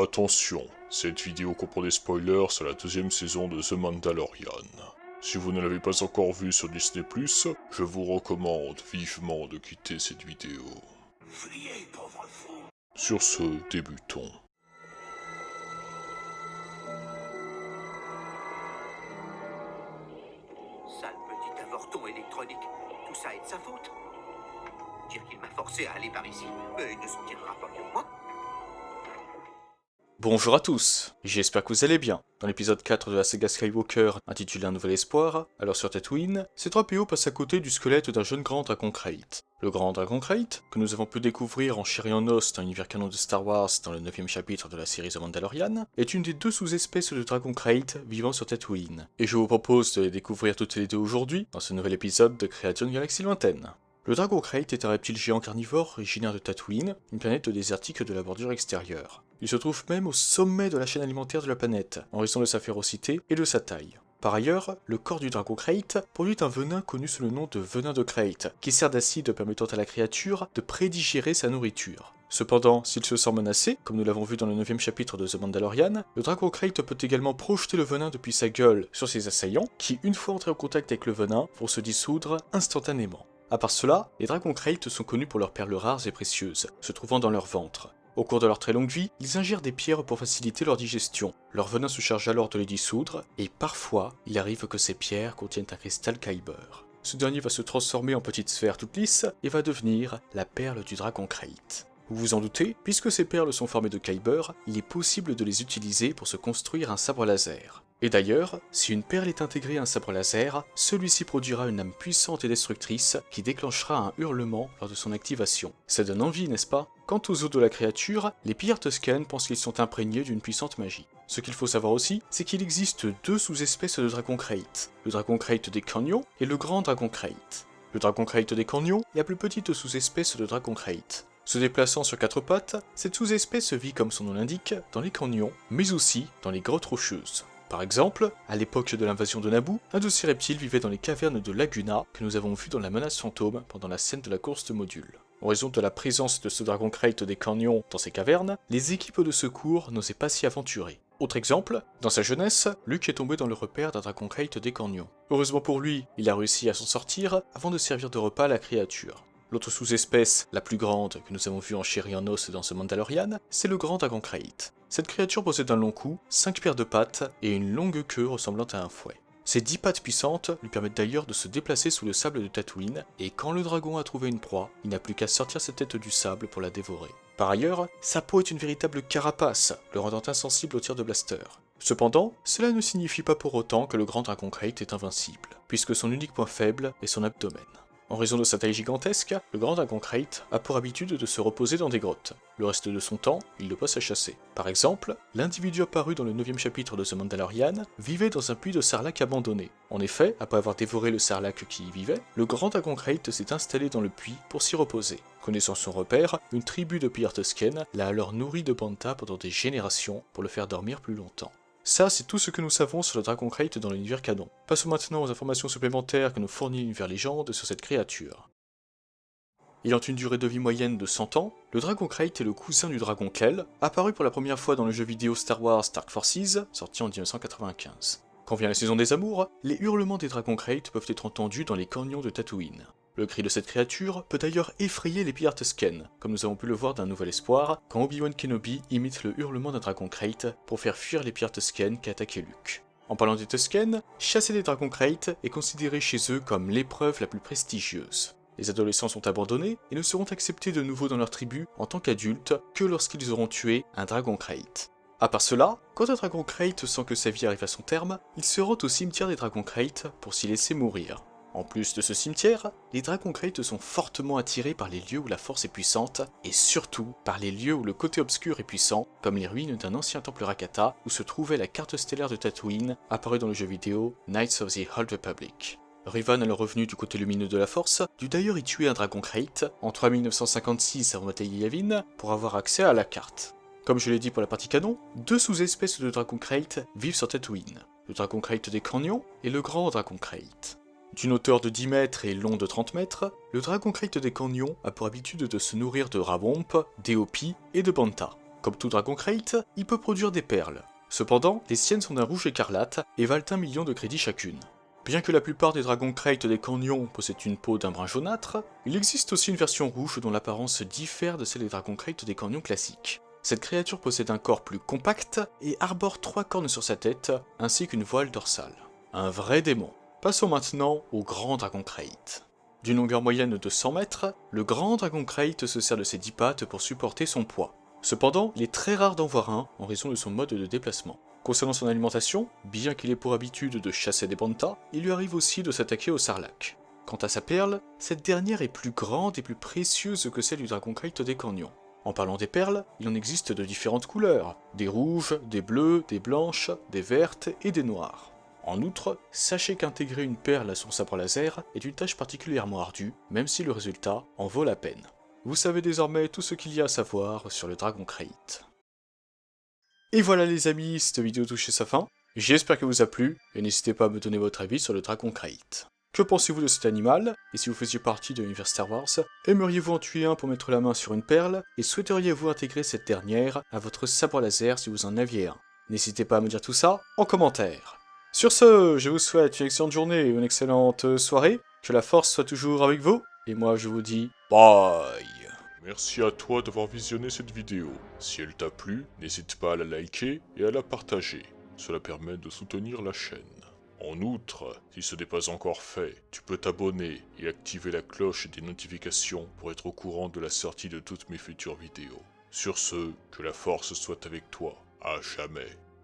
Attention, cette vidéo comprend des spoilers sur la deuxième saison de The Mandalorian. Si vous ne l'avez pas encore vue sur Disney+, je vous recommande vivement de quitter cette vidéo. Fuyez, pauvre fou! Sur ce, débutons. Sale petit avorton électronique, tout ça est de sa faute. Dire qu'il m'a forcé à aller par ici, mais il ne s'en tirera pas mieux que moi. Bonjour à tous, j'espère que vous allez bien. Dans l'épisode 4 de la saga Skywalker, intitulé Un Nouvel Espoir, alors sur Tatooine, C-3PO passe à côté du squelette d'un jeune grand dragon Krayt. Le grand dragon Krayt, que nous avons pu découvrir en chair et en os dans l'univers canon de Star Wars dans le 9ème chapitre de la série The Mandalorian, est une des deux sous-espèces de dragon Krayt vivant sur Tatooine. Et je vous propose de les découvrir toutes les deux aujourd'hui, dans ce nouvel épisode de Créatures de Galaxie Lointaine. Le dragon Krayt est un reptile géant carnivore originaire de Tatooine, une planète désertique de la bordure extérieure. Il se trouve même au sommet de la chaîne alimentaire de la planète, en raison de sa férocité et de sa taille. Par ailleurs, le corps du dragon Krayt produit un venin connu sous le nom de venin de Krayt, qui sert d'acide permettant à la créature de prédigérer sa nourriture. Cependant, s'il se sent menacé, comme nous l'avons vu dans le 9ème chapitre de The Mandalorian, le dragon Krayt peut également projeter le venin depuis sa gueule sur ses assaillants, qui, une fois entrés en contact avec le venin, vont se dissoudre instantanément. À part cela, les dragons Krayt sont connus pour leurs perles rares et précieuses, se trouvant dans leur ventre. Au cours de leur très longue vie, ils ingèrent des pierres pour faciliter leur digestion. Leur venin se charge alors de les dissoudre, et parfois, il arrive que ces pierres contiennent un cristal Kyber. Ce dernier va se transformer en petite sphère toute lisse, et va devenir la perle du dragon Krayt. Vous vous en doutez, puisque ces perles sont formées de Kyber, il est possible de les utiliser pour se construire un sabre laser. Et d'ailleurs, si une perle est intégrée à un sabre laser, celui-ci produira une âme puissante et destructrice qui déclenchera un hurlement lors de son activation. Ça donne envie, n'est-ce pas? Quant aux os de la créature, les pillards Tusken pensent qu'ils sont imprégnés d'une puissante magie. Ce qu'il faut savoir aussi, c'est qu'il existe deux sous-espèces de dragon Krayt, le dragon Krayt des Canyons et le grand dragon Krayt. Le dragon Krayt des Canyons est la plus petite sous-espèce de dragon Krayt. Se déplaçant sur quatre pattes, cette sous-espèce vit comme son nom l'indique dans les canyons, mais aussi dans les grottes rocheuses. Par exemple, à l'époque de l'invasion de Naboo, un de ces reptiles vivait dans les cavernes de Laguna que nous avons vu dans la menace fantôme pendant la scène de la course de modules. En raison de la présence de ce dragon Krayt des canyons dans ces cavernes, les équipes de secours n'osaient pas s'y aventurer. Autre exemple, dans sa jeunesse, Luke est tombé dans le repère d'un dragon Krayt des canyons. Heureusement pour lui, il a réussi à s'en sortir avant de servir de repas à la créature. L'autre sous-espèce, la plus grande, que nous avons vue en chair et en os dans ce Mandalorian, c'est le grand dragon Krayt. Cette créature possède un long cou, 5 paires de pattes et une longue queue ressemblant à un fouet. Ses 10 pattes puissantes lui permettent d'ailleurs de se déplacer sous le sable de Tatooine, et quand le dragon a trouvé une proie, il n'a plus qu'à sortir sa tête du sable pour la dévorer. Par ailleurs, sa peau est une véritable carapace, le rendant insensible aux tirs de blaster. Cependant, cela ne signifie pas pour autant que le grand dragon Krayt est invincible, puisque son unique point faible est son abdomen. En raison de sa taille gigantesque, le grand dragon Krayt a pour habitude de se reposer dans des grottes. Le reste de son temps, il le passe à chasser. Par exemple, l'individu apparu dans le 9ème chapitre de The Mandalorian vivait dans un puits de sarlac abandonné. En effet, après avoir dévoré le sarlac qui y vivait, le grand dragon Krayt s'est installé dans le puits pour s'y reposer. Connaissant son repère, une tribu de pillards Tusken l'a alors nourri de banta pendant des générations pour le faire dormir plus longtemps. Ça, c'est tout ce que nous savons sur le dragon Krayt dans l'univers canon. Passons maintenant aux informations supplémentaires que nous fournit l'univers légende sur cette créature. Ayant une durée de vie moyenne de 100 ans, le dragon Krayt est le cousin du dragon Kell, apparu pour la première fois dans le jeu vidéo Star Wars Dark Forces, sorti en 1995. Quand vient la saison des amours, les hurlements des dragons Krayt peuvent être entendus dans les canyons de Tatooine. Le cri de cette créature peut d'ailleurs effrayer les pillards Tusken, comme nous avons pu le voir dans Un Nouvel Espoir, quand Obi-Wan Kenobi imite le hurlement d'un dragon Krayt pour faire fuir les pillards Tusken qui attaquaient Luke. En parlant des Tusken, chasser des dragons Krayt est considéré chez eux comme l'épreuve la plus prestigieuse. Les adolescents sont abandonnés et ne seront acceptés de nouveau dans leur tribu en tant qu'adultes que lorsqu'ils auront tué un dragon Krayt. À part cela, quand un dragon Krayt sent que sa vie arrive à son terme, il se rend au cimetière des dragons Krayt pour s'y laisser mourir. En plus de ce cimetière, les dragons Krayt sont fortement attirés par les lieux où la force est puissante, et surtout par les lieux où le côté obscur est puissant, comme les ruines d'un ancien temple Rakata où se trouvait la carte stellaire de Tatooine, apparue dans le jeu vidéo Knights of the Old Republic. Revan, alors revenu du côté lumineux de la force, dut d'ailleurs y tuer un dragon Krayt en 3956 avant bataille Yavin pour avoir accès à la carte. Comme je l'ai dit pour la partie canon, deux sous-espèces de dragons Krayt vivent sur Tatooine, le dragon Krayt des Canyons et le grand dragon Krayt. D'une hauteur de 10 mètres et long de 30 mètres, le dragon Krayt des Canyons a pour habitude de se nourrir de rawomp, d'Eopi et de banta. Comme tout Dragonkrate, il peut produire des perles. Cependant, les siennes sont d'un rouge écarlate et valent 1 million de crédits chacune. Bien que la plupart des Dragonkrate des Canyons possèdent une peau d'un brun jaunâtre, il existe aussi une version rouge dont l'apparence diffère de celle des Dragonkrate des Canyons classiques. Cette créature possède un corps plus compact et arbore 3 cornes sur sa tête, ainsi qu'une voile dorsale. Un vrai démon. Passons maintenant au Grand Dragonkrate. D'une longueur moyenne de 100 mètres, le Grand Dragonkrate se sert de ses 10 pattes pour supporter son poids. Cependant, il est très rare d'en voir un en raison de son mode de déplacement. Concernant son alimentation, bien qu'il ait pour habitude de chasser des bantas, il lui arrive aussi de s'attaquer au sarlac. Quant à sa perle, cette dernière est plus grande et plus précieuse que celle du Dragonkrate des Canyons. En parlant des perles, il en existe de différentes couleurs, des rouges, des bleues, des blanches, des vertes et des noires. En outre, sachez qu'intégrer une perle à son sabre laser est une tâche particulièrement ardue, même si le résultat en vaut la peine. Vous savez désormais tout ce qu'il y a à savoir sur le Dragonkrate. Et voilà les amis, cette vidéo touche à sa fin. J'espère qu'elle vous a plu, et n'hésitez pas à me donner votre avis sur le Dragonkrate. Que pensez-vous de cet animal? Et si vous faisiez partie de l'univers Star Wars, aimeriez-vous en tuer un pour mettre la main sur une perle? Et souhaiteriez-vous intégrer cette dernière à votre sabre laser si vous en aviez un? N'hésitez pas à me dire tout ça en commentaire. Sur ce, je vous souhaite une excellente journée et une excellente soirée, que la force soit toujours avec vous, et moi je vous dis bye. Merci à toi d'avoir visionné cette vidéo. Si elle t'a plu, n'hésite pas à la liker et à la partager. Cela permet de soutenir la chaîne. En outre, si ce n'est pas encore fait, tu peux t'abonner et activer la cloche des notifications pour être au courant de la sortie de toutes mes futures vidéos. Sur ce, que la force soit avec toi, à jamais.